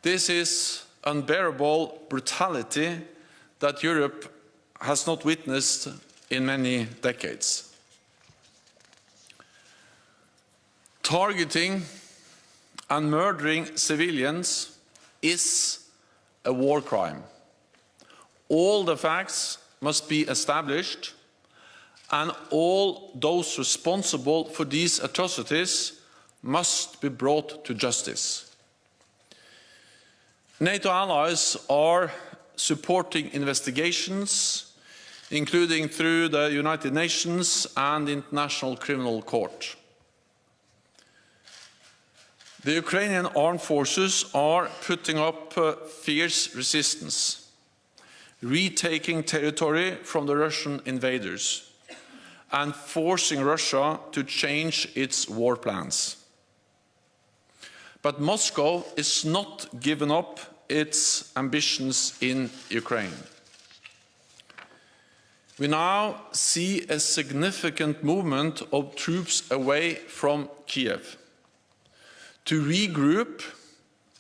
This is unbearable brutality that Europe has not witnessed in many decades. Targeting and murdering civilians is a war crime. All the facts must be established, and all those responsible for these atrocities must be brought to justice. NATO allies are supporting investigations, including through the United Nations and the International Criminal Court. The Ukrainian armed forces are putting up fierce resistance, retaking territory from the Russian invaders, and forcing Russia to change its war plans. But Moscow is not giving up its ambitions in Ukraine. We now see a significant movement of troops away from Kiev to regroup,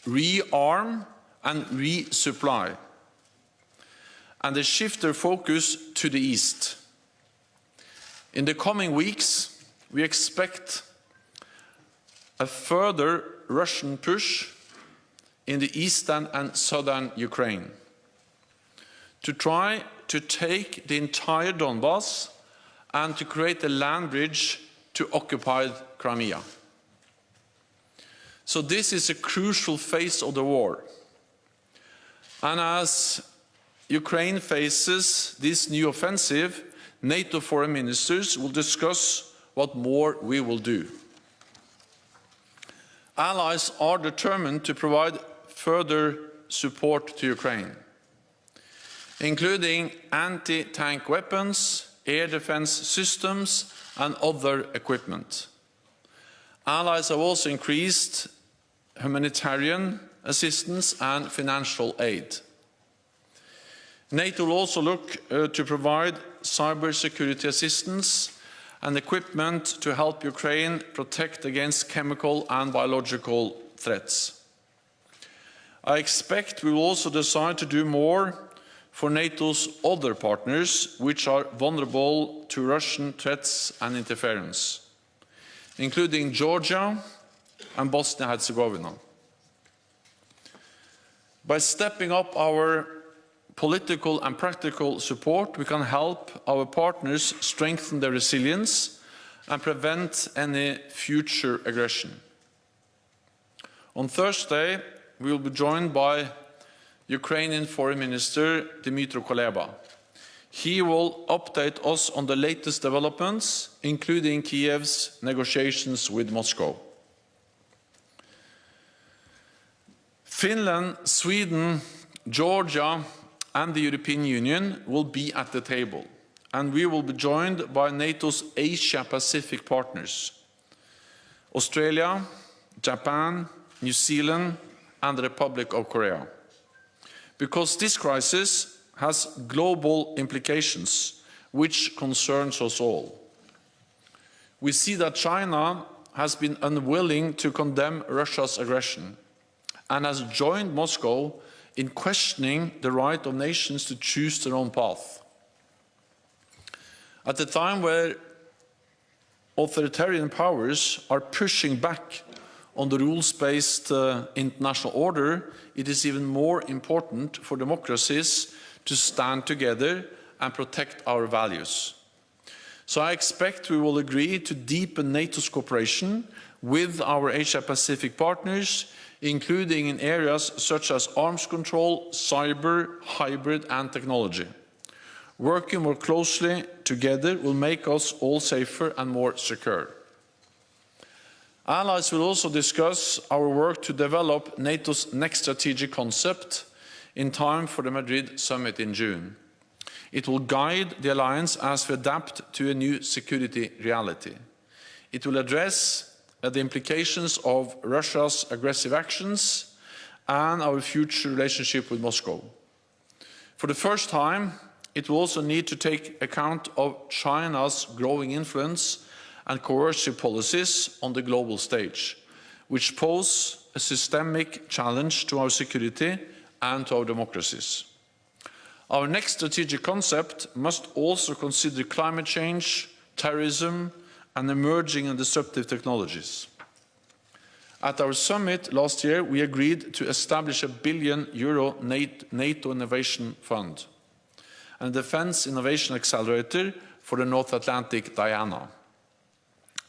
rearm and resupply, and they shift their focus to the east. In the coming weeks, we expect a further Russian push in the eastern and southern Ukraine to try to take the entire Donbass and to create a land bridge to occupied Crimea. So this is a crucial phase of the war. And as Ukraine faces this new offensive, NATO foreign ministers will discuss what more we will do. Allies are determined to provide further support to Ukraine, including anti-tank weapons, air defense systems and other equipment. Allies have also increased humanitarian assistance and financial aid. NATO will also look to provide cybersecurity assistance and equipment to help Ukraine protect against chemical and biological threats. I expect we will also decide to do more for NATO's other partners, which are vulnerable to Russian threats and interference, including Georgia and Bosnia-Herzegovina. By stepping up our political and practical support, we can help our partners strengthen their resilience and prevent any future aggression. On Thursday, we will be joined by Ukrainian Foreign Minister Dmytro Kuleba. He will update us on the latest developments, including Kiev's negotiations with Moscow. Finland, Sweden, Georgia and the European Union will be at the table, and we will be joined by NATO's Asia-Pacific partners, Australia, Japan, New Zealand and the Republic of Korea. Because this crisis has global implications which concerns us all. We see that China has been unwilling to condemn Russia's aggression and has joined Moscow in questioning the right of nations to choose their own path. At a time where authoritarian powers are pushing back on the rules-based international order, it is even more important for democracies to stand together and protect our values. So I expect we will agree to deepen NATO's cooperation with our Asia-Pacific partners, including in areas such as arms control, cyber, hybrid and technology. Working more closely together will make us all safer and more secure. Allies will also discuss our work to develop NATO's next strategic concept in time for the Madrid summit in June. It will guide the alliance as we adapt to a new security reality. It will address the implications of Russia's aggressive actions and our future relationship with Moscow. For the first time, it will also need to take account of China's growing influence and coercive policies on the global stage, which pose a systemic challenge to our security and to our democracies. Our next strategic concept must also consider climate change, terrorism, and emerging and disruptive technologies. At our summit last year, we agreed to establish a €1 billion NATO Innovation Fund and a Defence Innovation Accelerator for the North Atlantic Diana.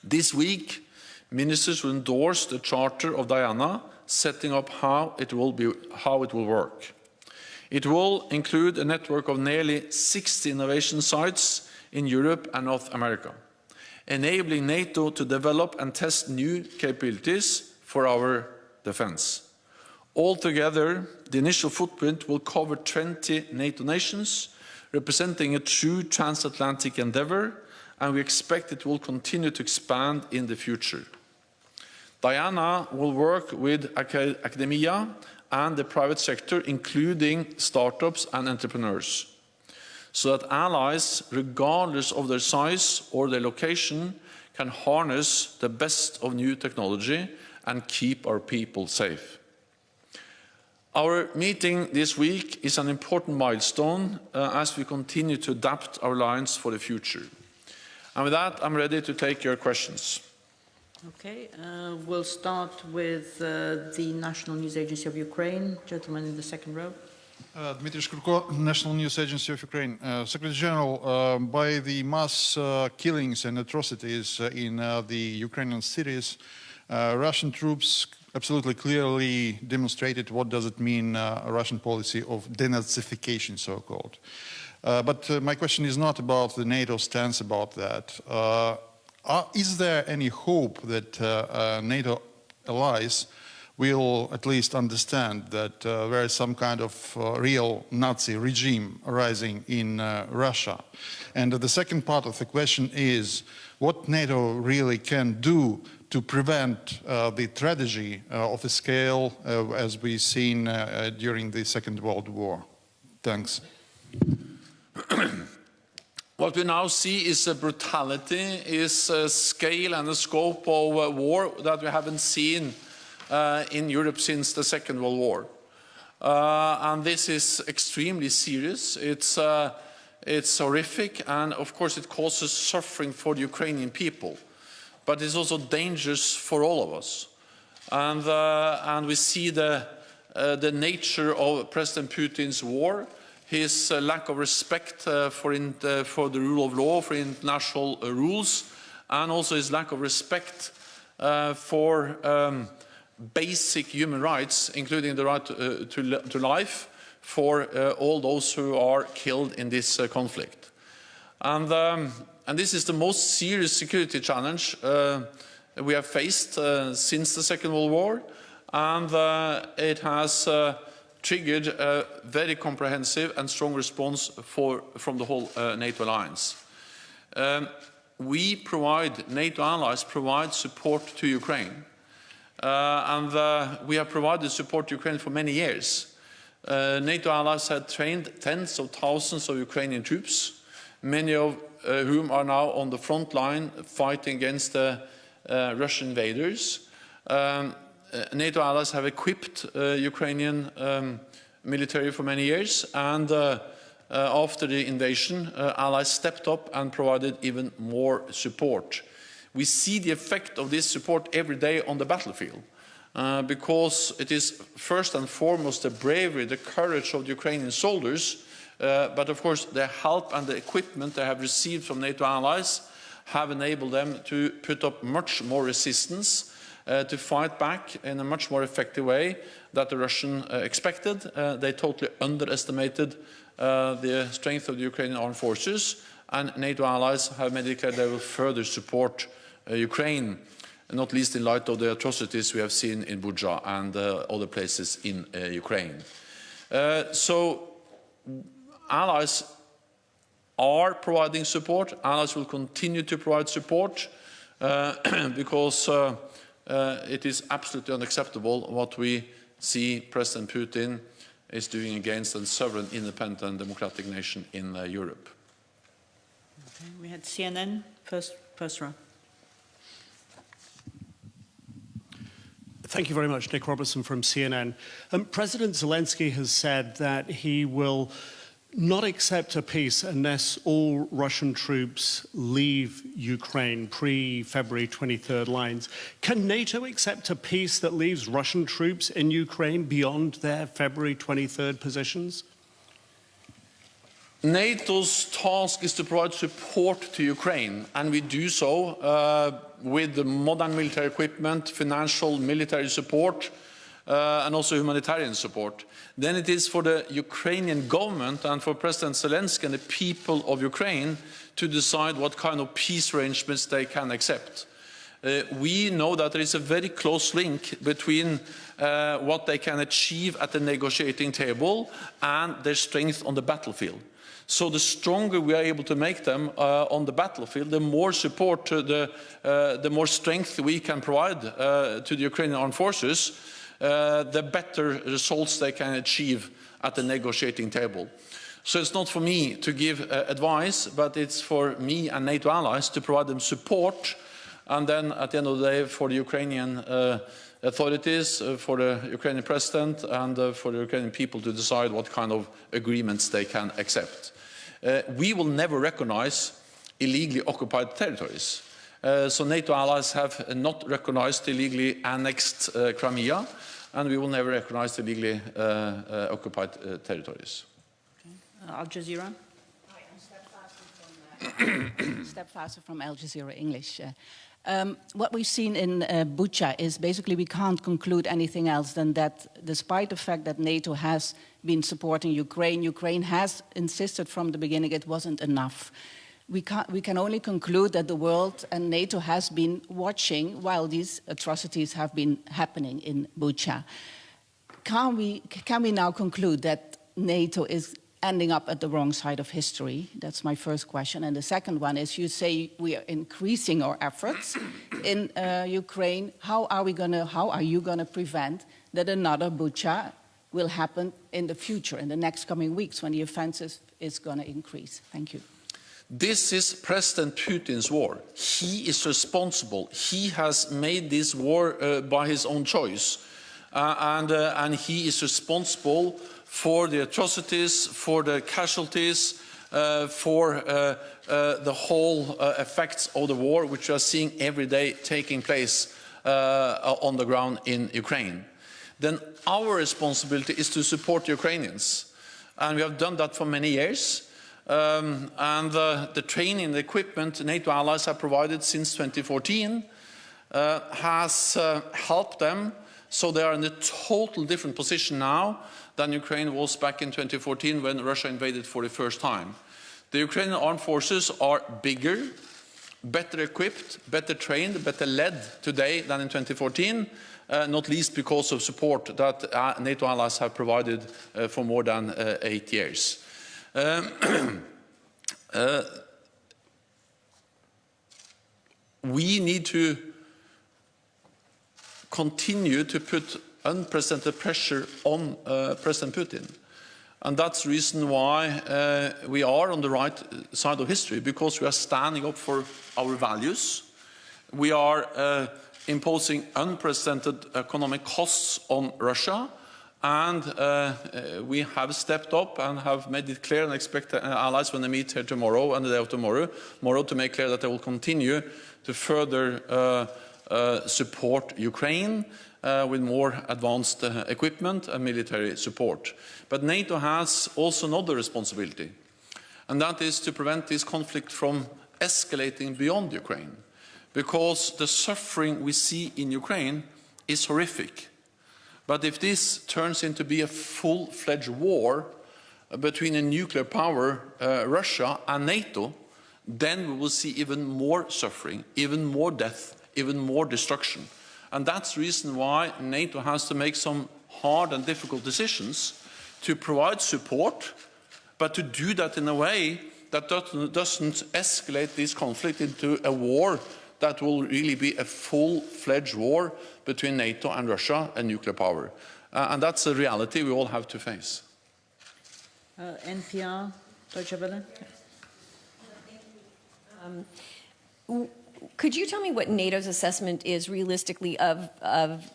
This week, ministers will endorse the Charter of Diana, setting up how it will work. It will include a network of nearly 60 innovation sites in Europe and North America, enabling NATO to develop and test new capabilities for our defence. Altogether, the initial footprint will cover 20 NATO nations, representing a true transatlantic endeavour, and we expect it will continue to expand in the future. Diana will work with academia and the private sector, including startups and entrepreneurs, so that allies, regardless of their size or their location, can harness the best of new technology and keep our people safe. Our meeting this week is an important milestone as we continue to adapt our alliance for the future. And with that, I'm ready to take your questions. Okay, we'll start with the National News Agency of Ukraine. Gentleman in the second row. Dmitry Shkurko, National News Agency of Ukraine. Secretary General, by the mass killings and atrocities in the Ukrainian cities, Russian troops absolutely clearly demonstrated what does it mean, a Russian policy of denazification, so-called. But my question is not about the NATO stance about that. Is there any hope that NATO allies will at least understand that there is some kind of real Nazi regime arising in Russia? And the second part of the question is what NATO really can do to prevent the tragedy of a scale as we've seen during the Second World War. Thanks. What we now see is a brutality, is a scale and a scope of war that we haven't seen in Europe since the Second World War. And this is extremely serious. It's horrific, and of course it causes suffering for the Ukrainian people. But it's also dangerous for all of us. And we see the nature of President Putin's war, his lack of respect for the rule of law, for international rules, and also his lack of respect for basic human rights, including the right to life for all those who are killed in this conflict. And this is the most serious security challenge we have faced since the Second World War, and it has triggered a very comprehensive and strong response from the whole NATO alliance. NATO allies provide support to Ukraine, and we have provided support to Ukraine for many years. NATO allies have trained tens of thousands of Ukrainian troops, many of whom are now on the front line fighting against the Russian invaders. NATO allies have equipped Ukrainian military for many years, and after the invasion, allies stepped up and provided even more support. We see the effect of this support every day on the battlefield, because it is first and foremost the bravery, the courage of the Ukrainian soldiers, but of course the help and the equipment they have received from NATO allies have enabled them to put up much more resistance, to fight back in a much more effective way that the Russians expected. They totally underestimated the strength of the Ukrainian armed forces, and NATO allies have made it clear they will further support Ukraine, not least in light of the atrocities we have seen in Bucha and other places in Ukraine. So allies are providing support. Allies will continue to provide support because it is absolutely unacceptable what we see President Putin is doing against a sovereign, independent and democratic nation in Europe. Okay, we had CNN, first row. Thank you very much. Nick Robertson from CNN. President Zelensky has said that he will not accept a peace unless all Russian troops leave Ukraine pre-February 23rd lines. Can NATO accept a peace that leaves Russian troops in Ukraine beyond their February 23rd positions? NATO's task is to provide support to Ukraine, and we do so with the modern military equipment, financial military support, and also humanitarian support. Then it is for the Ukrainian government and for President Zelensky and the people of Ukraine to decide what kind of peace arrangements they can accept. We know that there is a very close link between what they can achieve at the negotiating table and their strength on the battlefield. So the stronger we are able to make them on the battlefield, the more support, the more strength we can provide to the Ukrainian armed forces, the better results they can achieve at the negotiating table. So it's not for me to give advice, but it's for me and NATO allies to provide them support, and then at the end of the day for the Ukrainian authorities, for the Ukrainian president and for the Ukrainian people to decide what kind of agreements they can accept. We will never recognize illegally occupied territories. So NATO allies have not recognized illegally annexed Crimea, and we will never recognize illegally occupied territories. Okay. Al Jazeera. Hi, I'm Step Faster from Al Jazeera English. What we've seen in Bucha is basically we can't conclude anything else than that despite the fact that NATO has been supporting Ukraine, Ukraine has insisted from the beginning it wasn't enough. We can only conclude that the world and NATO has been watching while these atrocities have been happening in Bucha. Can we now conclude that NATO is ending up at the wrong side of history? That's my first question. And the second one is, you say we are increasing our efforts in Ukraine. How are you gonna prevent that another Bucha will happen in the future, in the next coming weeks, when the offensive is gonna increase? Thank you. This is President Putin's war. He is responsible. He has made this war by his own choice. And he is responsible for the atrocities, for the casualties, for the whole effects of the war, which we are seeing every day taking place on the ground in Ukraine. Then our responsibility is to support the Ukrainians. And we have done that for many years. The training and the equipment NATO allies have provided since 2014 has helped them, so they are in a total different position now than Ukraine was back in 2014 when Russia invaded for the first time. The Ukrainian armed forces are bigger, better equipped, better trained, better led today than in 2014, not least because of support that NATO allies have provided for more than 8 years. We need to continue to put unprecedented pressure on President Putin. And that's the reason why we are on the right side of history, because we are standing up for our values. We are imposing unprecedented economic costs on Russia. And we have stepped up and have made it clear and expect allies when they meet here tomorrow and the day of tomorrow to make clear that they will continue to further support Ukraine with more advanced equipment and military support. But NATO has also another responsibility, and that is to prevent this conflict from escalating beyond Ukraine, because the suffering we see in Ukraine is horrific. But if this turns into be a full-fledged war between a nuclear power, Russia, and NATO, then we will see even more suffering, even more death, even more destruction. And that's the reason why NATO has to make some hard and difficult decisions to provide support, but to do that in a way that doesn't escalate this conflict into a war that will really be a full-fledged war between NATO and Russia, a nuclear power. And that's a reality we all have to face. NPR, Deutsche Welle. Could you tell me what NATO's assessment is realistically of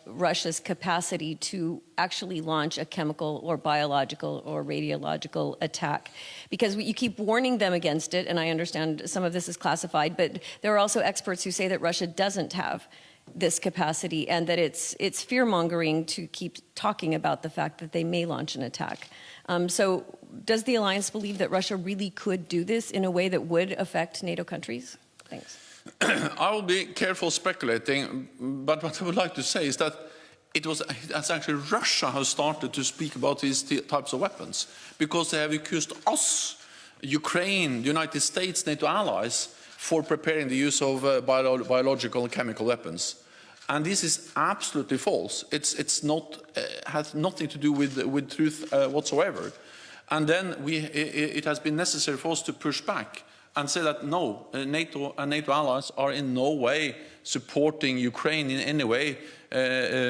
Russia's capacity to actually launch a chemical or biological or radiological attack? Because you keep warning them against it, and I understand some of this is classified, but there are also experts who say that Russia doesn't have this capacity and that it's fear-mongering to keep talking about the fact that they may launch an attack. So does the alliance believe that Russia really could do this in a way that would affect NATO countries? Thanks. I will be careful speculating, but what I would like to say is that it's actually Russia who started to speak about these types of weapons, because they have accused us, Ukraine, the United States, NATO allies, for preparing the use of biological and chemical weapons. And this is absolutely false. It's not, has nothing to do with truth whatsoever. And then it has been necessary for us to push back and say that no, NATO and NATO allies are in no way supporting Ukraine in any way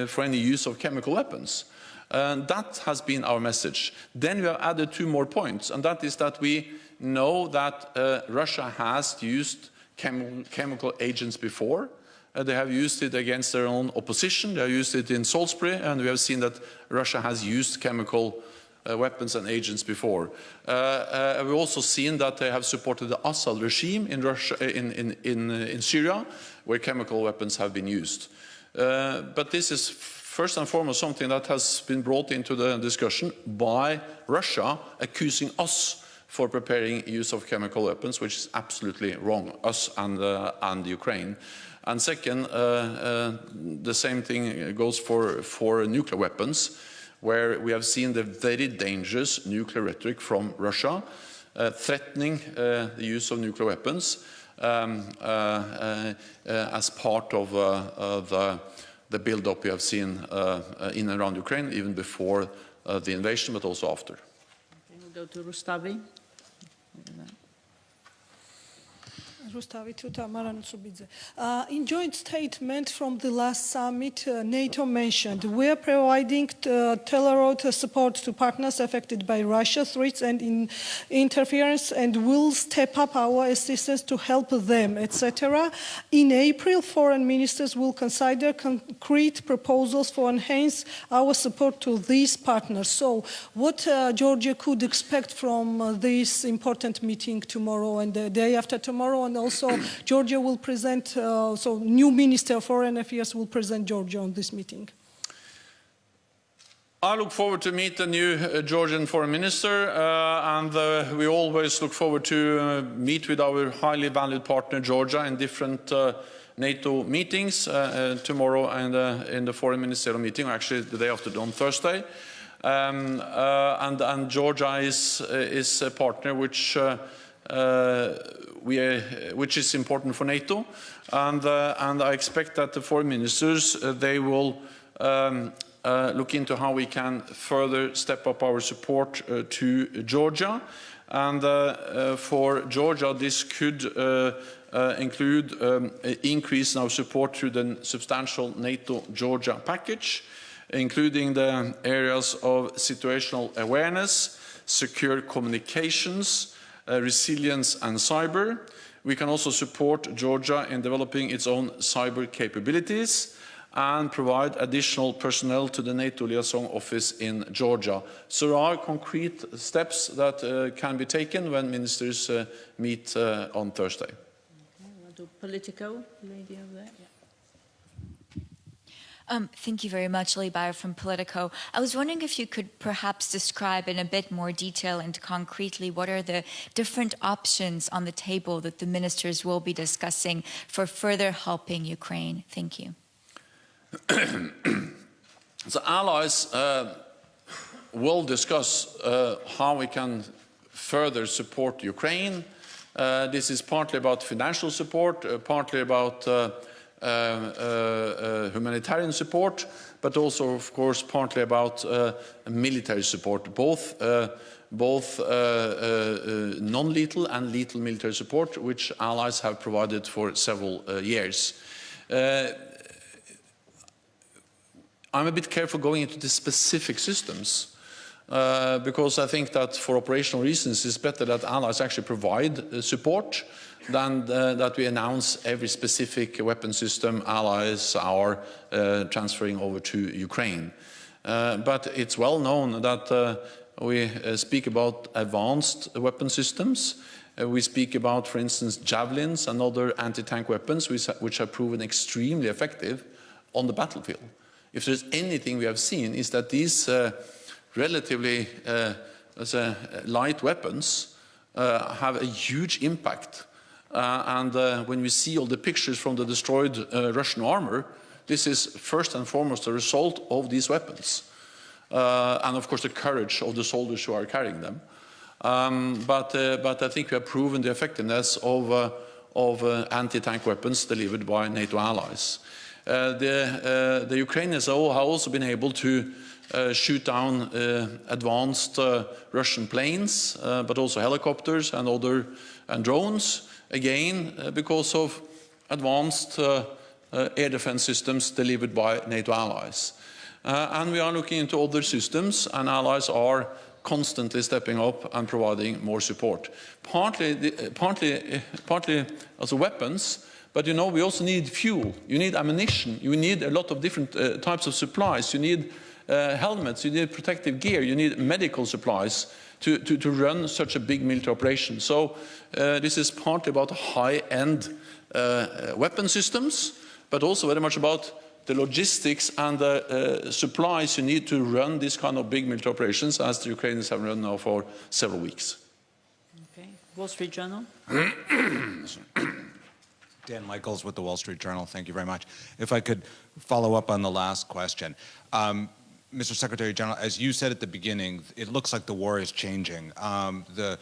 for any use of chemical weapons. That has been our message. Then we have added 2 more points, and that is that we know that Russia has used chemical agents before. They have used it against their own opposition. They have used it in Salisbury, and we have seen that Russia has used chemical weapons and agents before. We've also seen that they have supported the Assad regime in Russia, in Syria, where chemical weapons have been used. But this is first and foremost something that has been brought into the discussion by Russia, accusing us for preparing use of chemical weapons, which is absolutely wrong, us and Ukraine. And second, the same thing goes for nuclear weapons, where we have seen the very dangerous nuclear rhetoric from Russia, threatening the use of nuclear weapons as part of the build-up we have seen in and around Ukraine, even before the invasion, but also after. Okay, we'll go to Rustavi. Rustavi Tamara Nutsubidze. In joint statement from the last summit, NATO mentioned we are providing tailored support to partners affected by Russia threats and interference, and will step up our assistance to help them, etc. In April, foreign ministers will consider concrete proposals for enhance our support to these partners. So, what Georgia could expect from this important meeting tomorrow and the day after tomorrow, and also Georgia will present, so new Minister of Foreign Affairs will present Georgia on this meeting. I look forward to meet the new Georgian Foreign Minister, and we always look forward to meet with our highly valued partner Georgia in different NATO meetings tomorrow and in the Foreign Ministerial meeting, or actually the day after, on Thursday. And Georgia is a partner which is important for NATO, and I expect that the foreign ministers they will look into how we can further step up our support to Georgia, and for Georgia this could include increase in our support through the substantial NATO Georgia package, including the areas of situational awareness, secure communications, resilience and cyber. We can also support Georgia in developing its own cyber capabilities and provide additional personnel to the NATO liaison office in Georgia. So there are concrete steps that can be taken when ministers meet on Thursday. Okay, we'll do Politico, lady over there. Yeah. Thank you very much, Lee Bayer from Politico. I was wondering if you could perhaps describe in a bit more detail and concretely what are the different options on the table that the ministers will be discussing for further helping Ukraine. Thank you. The allies will discuss how we can further support Ukraine. This is partly about financial support, partly about humanitarian support, but also, of course, partly about military support, both non-lethal and lethal military support, which allies have provided for several years. I'm a bit careful going into the specific systems, because I think that for operational reasons it's better that allies actually provide support than that we announce every specific weapon system allies are transferring over to Ukraine. But it's well known that we speak about advanced weapon systems. We speak about, for instance, javelins and other anti-tank weapons which have proven extremely effective on the battlefield. If there's anything we have seen is that these relatively light weapons have a huge impact. And when we see all the pictures from the destroyed Russian armor, this is first and foremost a result of these weapons. And of course the courage of the soldiers who are carrying them. But I think we have proven the effectiveness of anti-tank weapons delivered by NATO allies. The Ukrainians have also been able to shoot down advanced Russian planes, but also helicopters and drones, again because of advanced air defense systems delivered by NATO allies. And we are looking into other systems, and allies are constantly stepping up and providing more support. Partly as weapons, but you know, we also need fuel, you need ammunition, you need a lot of different types of supplies, you need helmets, you need protective gear, you need medical supplies to run such a big military operation. So this is partly about high-end weapon systems, but also very much about the logistics and the supplies you need to run this kind of big military operations, as the Ukrainians have run now for several weeks. Okay. Wall Street Journal. Dan Michaels with the Wall Street Journal. Thank you very much. If I could follow up on the last question. Mr. Secretary General, as you said at the beginning, it looks like the war is changing. The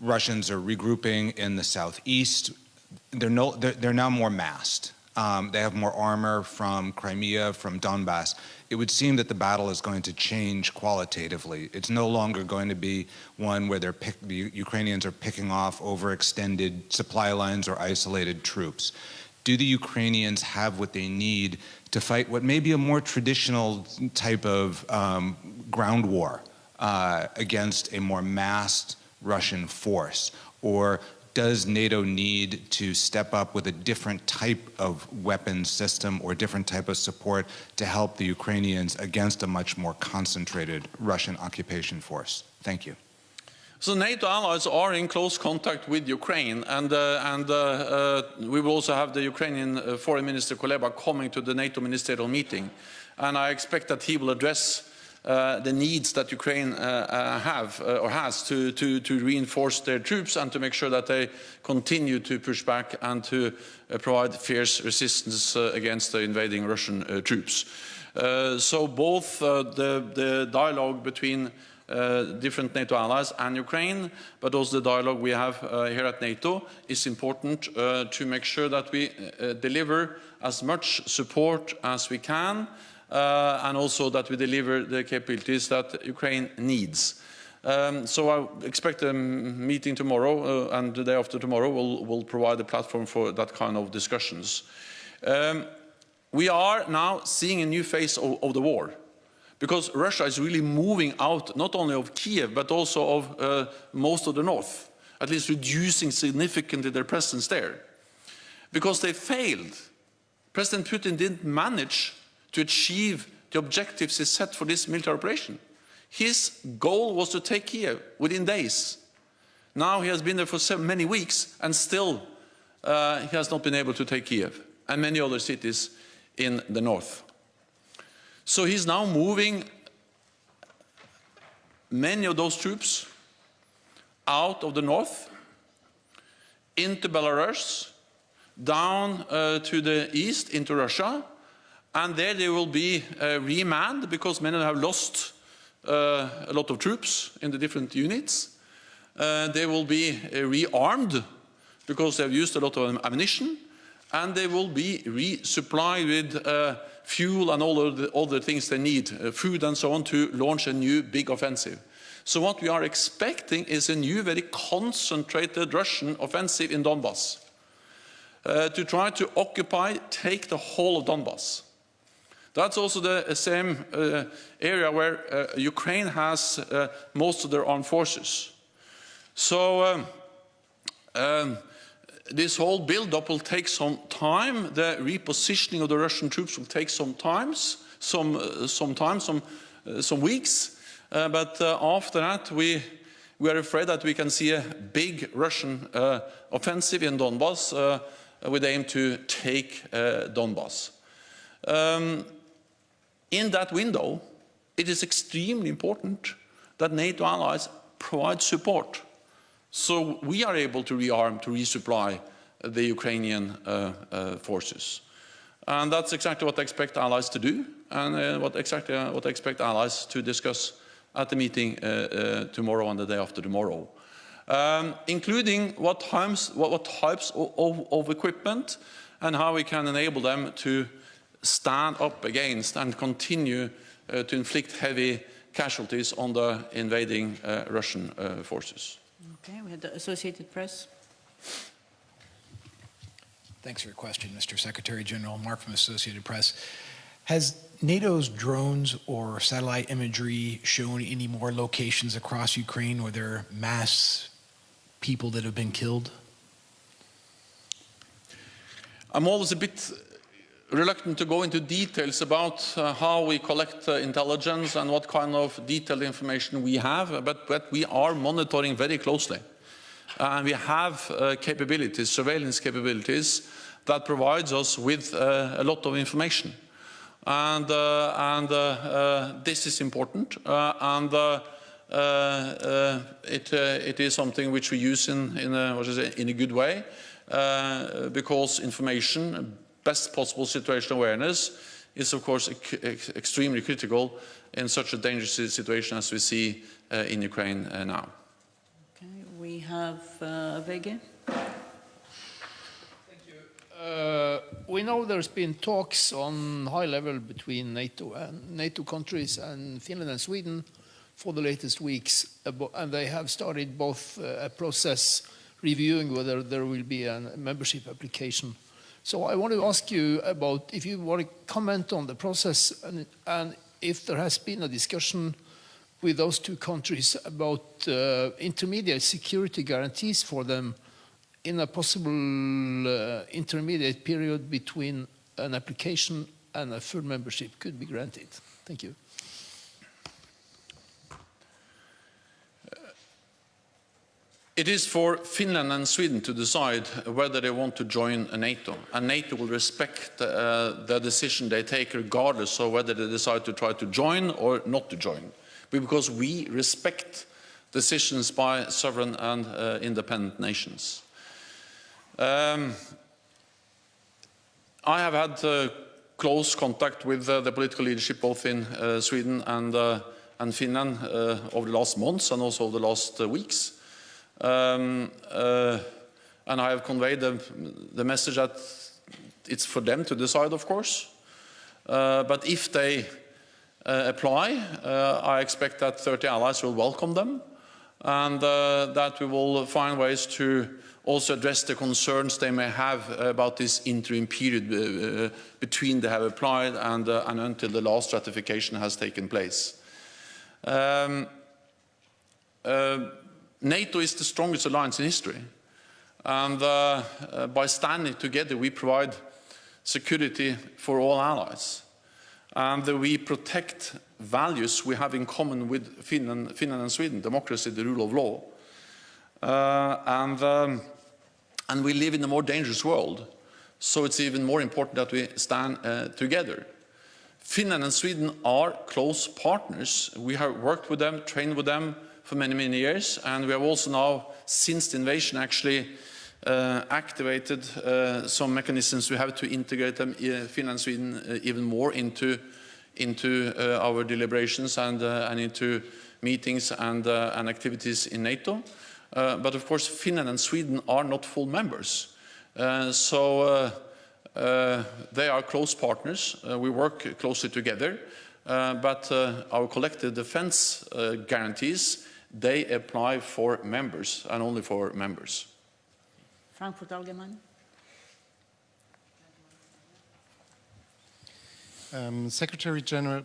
Russians are regrouping in the southeast. They're now more massed. They have more armor from Crimea, from Donbass. It would seem that the battle is going to change qualitatively. It's no longer going to be one where the Ukrainians are picking off overextended supply lines or isolated troops. Do the Ukrainians have what they need to fight what may be a more traditional type of ground war against a more massed Russian force? Or does NATO need to step up with a different type of weapons system or different type of support to help the Ukrainians against a much more concentrated Russian occupation force? Thank you. So NATO allies are in close contact with Ukraine, and we will also have the Ukrainian Foreign Minister Kuleba coming to the NATO ministerial meeting, and I expect that he will address the needs that Ukraine has to reinforce their troops and to make sure that they continue to push back and to provide fierce resistance against the invading Russian troops. So both the dialogue between different NATO allies and Ukraine, but also the dialogue we have here at NATO is important to make sure that we deliver as much support as we can and also that we deliver the capabilities that Ukraine needs. So I expect a meeting tomorrow and the day after tomorrow will provide a platform for that kind of discussions. We are now seeing a new phase of the war, because Russia is really moving out not only of Kiev but also of most of the north, at least reducing significantly their presence there. Because they failed. President Putin didn't manage to achieve the objectives he set for this military operation. His goal was to take Kiev within days. Now he has been there for so many weeks and still he has not been able to take Kiev and many other cities in the north. So he's now moving many of those troops out of the north, into Belarus, down to the east, into Russia, and there they will be remanned because many have lost a lot of troops in the different units. They will be rearmed because they have used a lot of ammunition, and they will be resupplied with fuel and all of the other things they need, food and so on, to launch a new big offensive. So what we are expecting is a new, very concentrated Russian offensive in Donbass to try to occupy, take the whole of Donbass. That's also the same area where Ukraine has most of their armed forces. So this whole build-up will take some time. The repositioning of the Russian troops will take some weeks. But after that, we are afraid that we can see a big Russian offensive in Donbass with aim to take Donbass. In that window, it is extremely important that NATO allies provide support, so we are able to rearm, to resupply the Ukrainian forces. And that's exactly what I expect allies to do, and what I expect allies to discuss at the meeting tomorrow and the day after tomorrow, including what types of equipment and how we can enable them to stand up against and continue to inflict heavy casualties on the invading Russian forces. Okay, we have the Associated Press. Thanks for your question, Mr. Secretary General. Mark from Associated Press. Has NATO's drones or satellite imagery shown any more locations across Ukraine where there are mass people that have been killed? I'm always a bit reluctant to go into details about how we collect intelligence and what kind of detailed information we have, but we are monitoring very closely. And we have capabilities, surveillance capabilities, that provides us with a lot of information. And this is important, it is something which we use in a good way, because information, best possible situational awareness, is of course extremely critical in such a dangerous situation as we see in Ukraine now. Okay, we have Vege. Thank you. We know there's been talks on high level between NATO countries and Finland and Sweden for the latest weeks, and they have started both a process reviewing whether there will be a membership application. So I want to ask you about if you want to comment on the process and if there has been a discussion with those two countries about intermediate security guarantees for them in a possible intermediate period between an application and a full membership could be granted. Thank you. It is for Finland and Sweden to decide whether they want to join NATO, and NATO will respect the decision they take regardless of whether they decide to try to join or not to join, because we respect decisions by sovereign and independent nations. I have had close contact with the political leadership both in Sweden and Finland over the last months and also over the last weeks. And I have conveyed the message that it's for them to decide, of course. But if they apply, I expect that 30 allies will welcome them, and that we will find ways to also address the concerns they may have about this interim period between they have applied and until the last ratification has taken place. NATO is the strongest alliance in history, and by standing together we provide security for all allies, and we protect values we have in common with Finland and Sweden: democracy, the rule of law, and we live in a more dangerous world, so it's even more important that we stand together. Finland and Sweden are close partners. We have worked with them, trained with them for many, many years, and we have also now, since the invasion, actually activated some mechanisms we have to integrate them, Finland and Sweden, even more into our deliberations and into meetings and activities in NATO. But of course, Finland and Sweden are not full members, so they are close partners. We work closely together, but our collective defense guarantees, they apply for members and only for members. Frankfurt Allgemeine. Secretary General,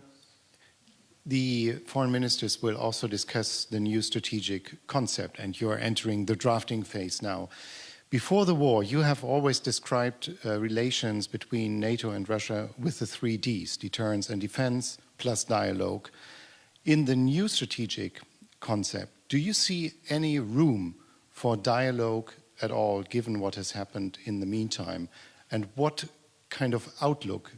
the foreign ministers will also discuss the new strategic concept, and you are entering the drafting phase now. Before the war, you have always described relations between NATO and Russia with the 3 Ds, deterrence and defense, plus dialogue. In the new strategic concept, do you see any room for dialogue at all, given what has happened in the meantime? And what kind of outlook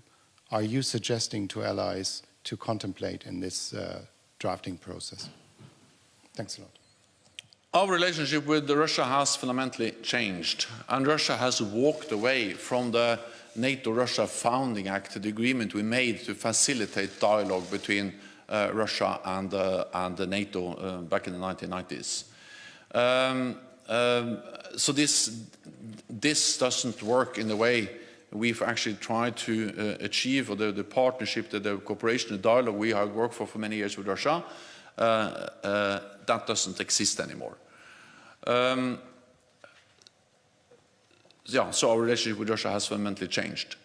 are you suggesting to allies to contemplate in this drafting process? Thanks a lot. Our relationship with Russia has fundamentally changed, and Russia has walked away from the NATO-Russia Founding Act, the agreement we made to facilitate dialogue between Russia and the NATO back in the 1990s. So this doesn't work in the way we've actually tried to achieve, or the partnership, the cooperation, the dialogue we have worked for many years with Russia. That doesn't exist anymore. Yeah, so our relationship with Russia has fundamentally changed.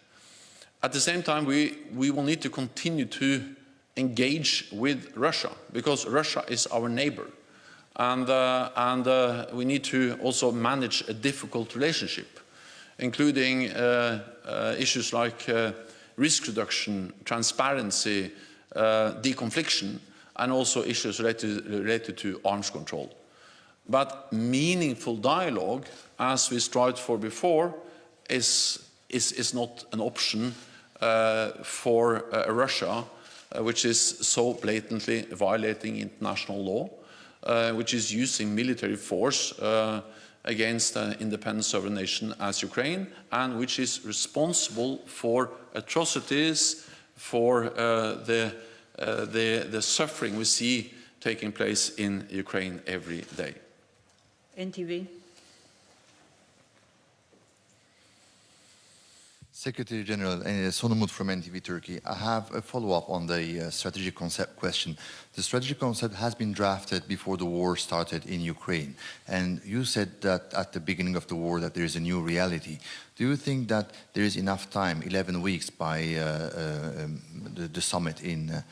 At the same time, we will need to continue to engage with Russia, because Russia is our neighbor. And we need to also manage a difficult relationship, including issues like risk reduction, transparency, deconfliction, and also issues related to arms control. But meaningful dialogue, as we strived for before, is not an option for Russia, which is so blatantly violating international law, which is using military force against an independent sovereign nation as Ukraine, and which is responsible for atrocities, for the suffering we see taking place in Ukraine every day. NTV. Secretary General, Sonumut from NTV Turkey. I have a follow-up on the strategic concept question. The strategic concept has been drafted before the war started in Ukraine. And you said that at the beginning of the war that there is a new reality. Do you think that there is enough time, 11 weeks by the summit in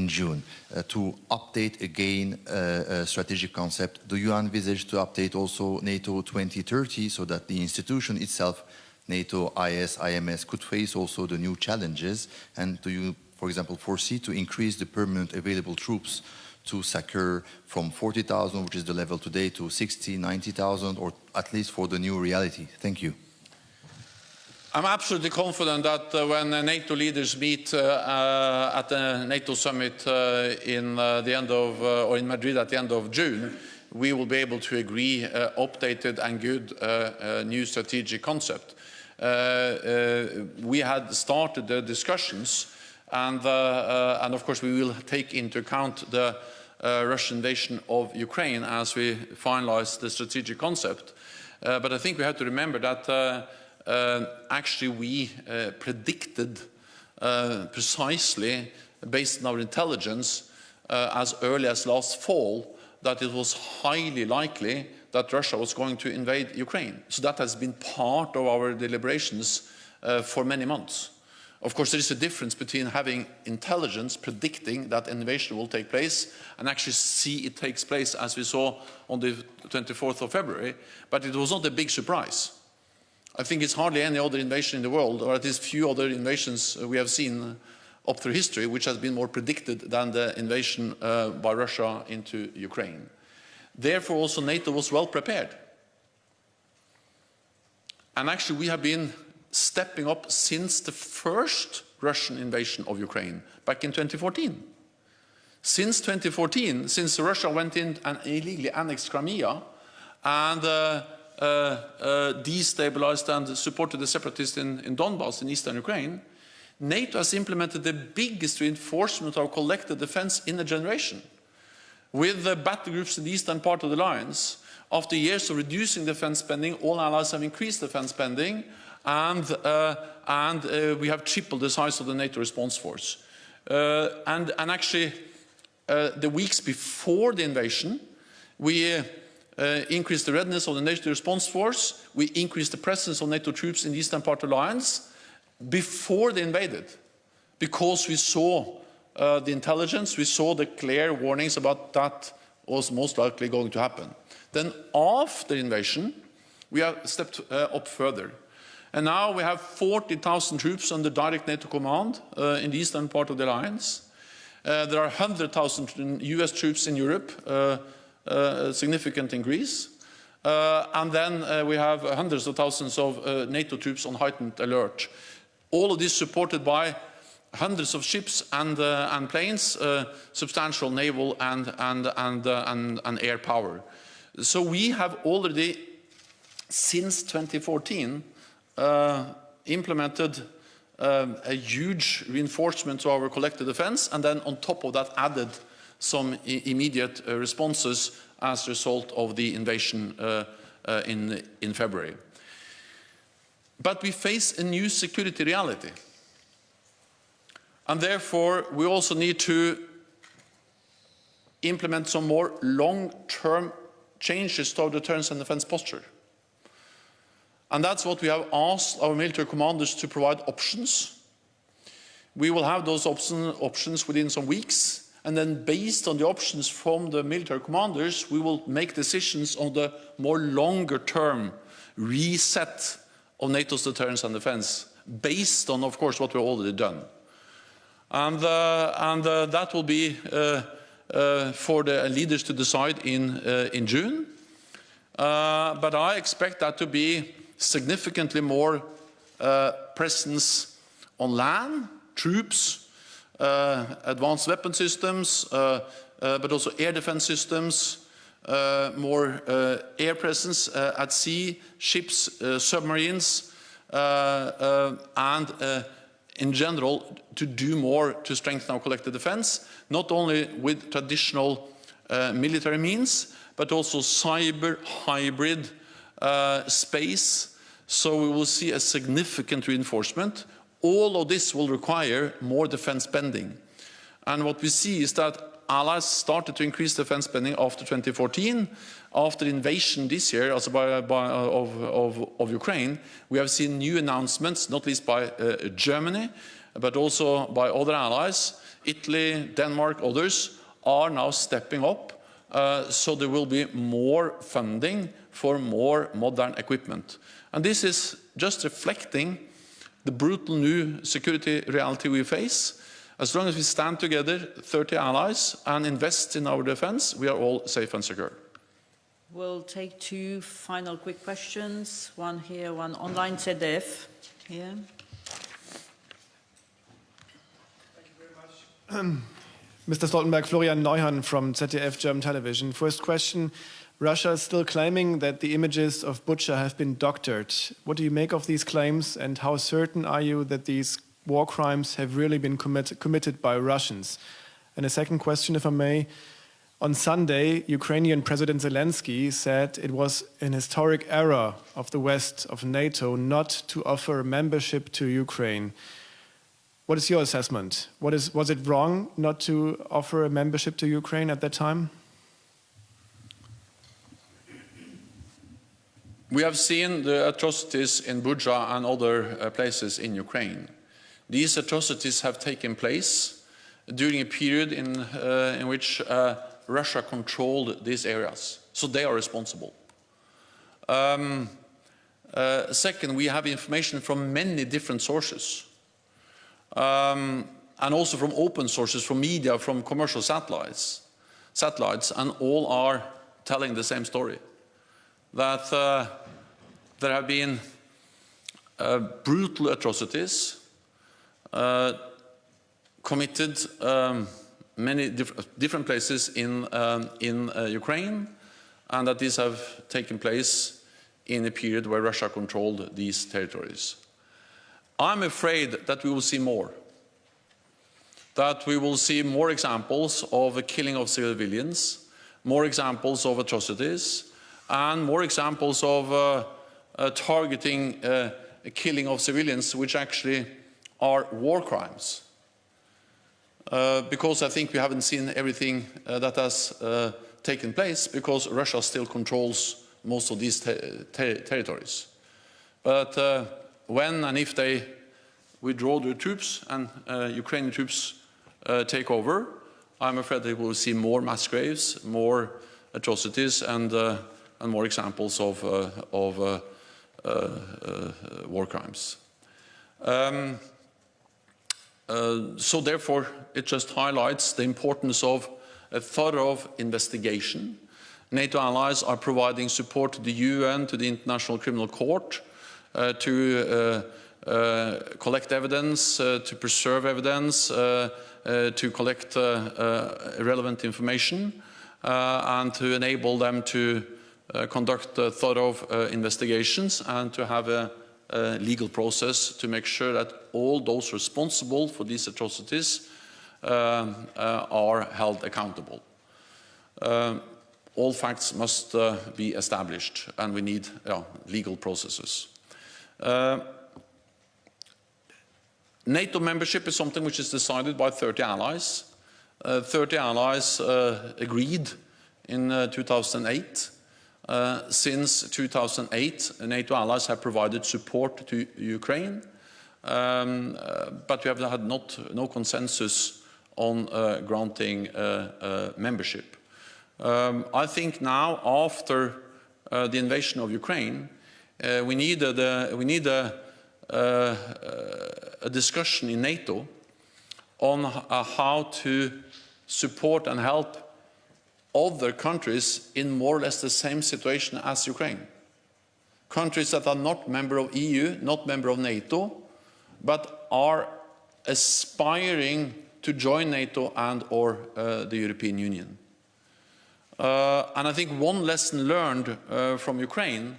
June, to update again a strategic concept? Do you envisage to update also NATO 2030 so that the institution itself, NATO, IS, IMS, could face also the new challenges? And do you, for example, foresee to increase the permanent available troops to secure from 40,000, which is the level today, to 60, 90,000, or at least for the new reality? Thank you. I'm absolutely confident that when NATO leaders meet at the NATO summit in Madrid at the end of June, we will be able to agree updated and good new strategic concept. We had started the discussions, and of course we will take into account the Russian invasion of Ukraine as we finalize the strategic concept. But I think we have to remember that actually we predicted precisely, based on our intelligence, as early as last fall, that it was highly likely that Russia was going to invade Ukraine. So that has been part of our deliberations for many months. Of course, there is a difference between having intelligence predicting that invasion will take place and actually see it takes place, as we saw on the 24th of February. But it was not a big surprise. I think it's hardly any other invasion in the world, or at least few other invasions we have seen up through history, which has been more predicted than the invasion by Russia into Ukraine. Therefore, also NATO was well prepared. And actually, we have been stepping up since the first Russian invasion of Ukraine back in 2014. Since 2014, since Russia went in and illegally annexed Crimea and destabilized and supported the separatists in Donbass in eastern Ukraine, NATO has implemented the biggest reinforcement of collective defense in a generation. With the battle groups in the eastern part of the alliance, after years of reducing defense spending, all allies have increased defense spending, and we have tripled the size of the NATO response force. And actually, the weeks before the invasion, we increased the readiness of the NATO response force, we increased the presence of NATO troops in the eastern part of the alliance before they invaded. because we saw the intelligence, we saw the clear warnings about that was most likely going to happen. Then after the invasion, we have stepped up further. And now we have 40,000 troops under direct NATO command in the eastern part of the alliance. There are 100,000 US troops in Europe, a significant increase. And then we have hundreds of thousands of NATO troops on heightened alert. All of this supported by hundreds of ships and planes, substantial naval and air power. So we have already, since 2014, implemented a huge reinforcement to our collective defense, and then on top of that added some immediate responses as a result of the invasion in February. But we face a new security reality. And therefore, we also need to implement some more long-term changes to our deterrence and defense posture. And that's what we have asked our military commanders to provide options. We will have those options within some weeks, and then based on the options from the military commanders, we will make decisions on the more longer-term reset of NATO's deterrence and defense, based on, of course, what we've already done. And that will be for the leaders to decide in June. But I expect that to be significantly more presence on land, troops, advanced weapon systems, but also air defense systems, more air presence at sea, ships, submarines, and in general to do more to strengthen our collective defense, not only with traditional military means, but also cyber, hybrid, space. So we will see a significant reinforcement. All of this will require more defense spending. And what we see is that allies started to increase defense spending after 2014. After the invasion this year also of Ukraine, we have seen new announcements, not least by Germany, but also by other allies. Italy, Denmark, others are now stepping up. So there will be more funding for more modern equipment. And this is just reflecting the brutal new security reality we face. As long as we stand together, 30 allies, and invest in our defense, we are all safe and secure. We'll take two final quick questions. One here, one online. ZDF here. Thank you very much. Mr. Stoltenberg, Florian Neuhan from ZDF German Television. First question, Russia is still claiming that the images of Bucha have been doctored. What do you make of these claims, and how certain are you that these war crimes have really been committed by Russians? And a second question, if I may. On Sunday, Ukrainian President Zelensky said it was an historic error of the West, of NATO, not to offer membership to Ukraine. What is your assessment? Was it wrong not to offer a membership to Ukraine at that time? We have seen the atrocities in Bucha and other places in Ukraine. These atrocities have taken place during a period in which Russia controlled these areas. So they are responsible. Second, we have information from many different sources. And also from open sources, from media, from commercial satellites, and all are telling the same story. That there have been brutal atrocities committed many different places in Ukraine, and that these have taken place in a period where Russia controlled these territories. I'm afraid that we will see more. That we will see more examples of the killing of civilians, more examples of atrocities, and more examples of targeting killing of civilians, which actually are war crimes. Because I think we haven't seen everything that has taken place, because Russia still controls most of these territories. But when and if they withdraw their troops and Ukrainian troops take over, I'm afraid that we will see more mass graves, more atrocities, and more examples of war crimes. So therefore, it just highlights the importance of a thorough investigation. NATO allies are providing support to the UN, to the International Criminal Court, to collect evidence, to preserve evidence, to collect relevant information, and to enable them to conduct thorough investigations and to have a legal process to make sure that all those responsible for these atrocities are held accountable. All facts must be established, and we need legal processes. NATO membership is something which is decided by 30 allies. 30 allies agreed in 2008. Since 2008, NATO allies have provided support to Ukraine, but we have had no consensus on granting membership. I think now, after the invasion of Ukraine, we need a discussion in NATO on how to support and help other countries in more or less the same situation as Ukraine. Countries that are not member of EU, not member of NATO, but are aspiring to join NATO and or the European Union. And I think one lesson learned from Ukraine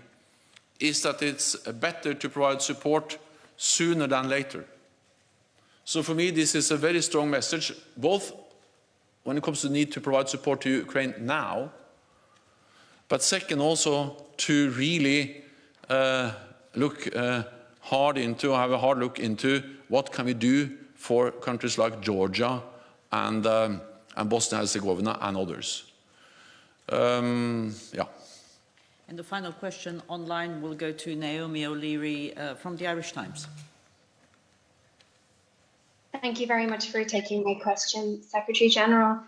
is that it's better to provide support sooner than later. So for me, this is a very strong message, both when it comes to the need to provide support to Ukraine now, but second also to really look have a hard look into what can we do for countries like Georgia and Bosnia-Herzegovina and others. And the final question online will go to Naomi O'Leary from the Irish Times. Thank you very much for taking my question, Secretary General.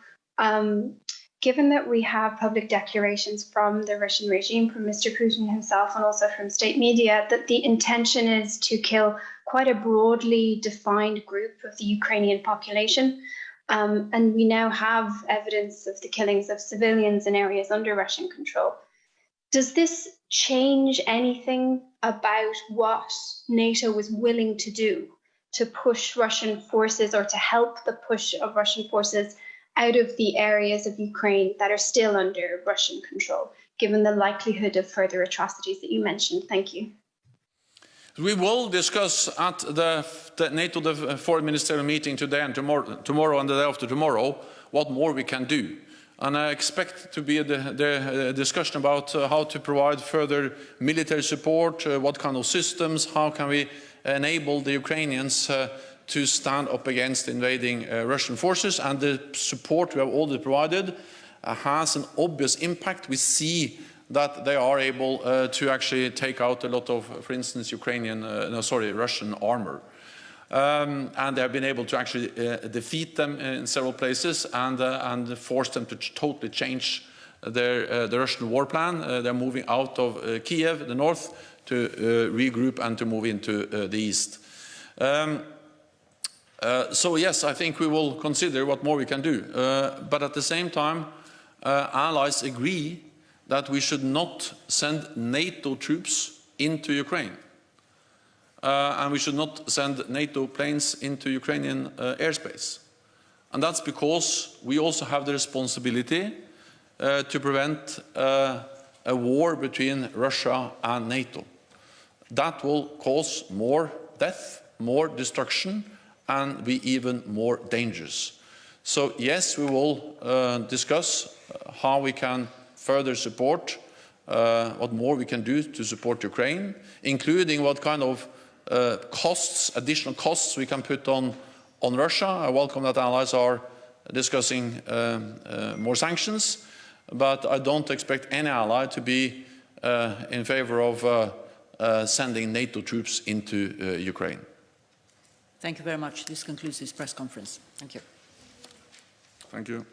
Given that we have public declarations from the Russian regime, from Mr. Putin himself, and also from state media, that the intention is to kill quite a broadly defined group of the Ukrainian population, and we now have evidence of the killings of civilians in areas under Russian control. Does this change anything about what NATO was willing to do to push Russian forces, or to help the push of Russian forces out of the areas of Ukraine that are still under Russian control, given the likelihood of further atrocities that you mentioned? Thank you. We will discuss at the NATO foreign ministerial meeting today and tomorrow and the day after tomorrow what more we can do. And I expect to be the discussion about how to provide further military support, what kind of systems, how can we enable the Ukrainians to stand up against invading Russian forces. And the support we have already provided has an obvious impact. We see that they are able to actually take out a lot of, for instance, Russian armor. And they have been able to actually defeat them in several places and force them to totally change the Russian war plan. They're moving out of Kiev, the north, to regroup and to move into the east. So yes, I think we will consider what more we can do. But at the same time, allies agree that we should not send NATO troops into Ukraine. And we should not send NATO planes into Ukrainian airspace. And that's because we also have the responsibility to prevent a war between Russia and NATO. That will cause more death, more destruction, and be even more dangerous. So yes, we will discuss how we can further support, what more we can do to support Ukraine, including what kind of additional costs we can put on Russia. I welcome that allies are discussing more sanctions, but I don't expect any ally to be in favor of sending NATO troops into Ukraine. Thank you very much. This concludes this press conference. Thank you. Thank you.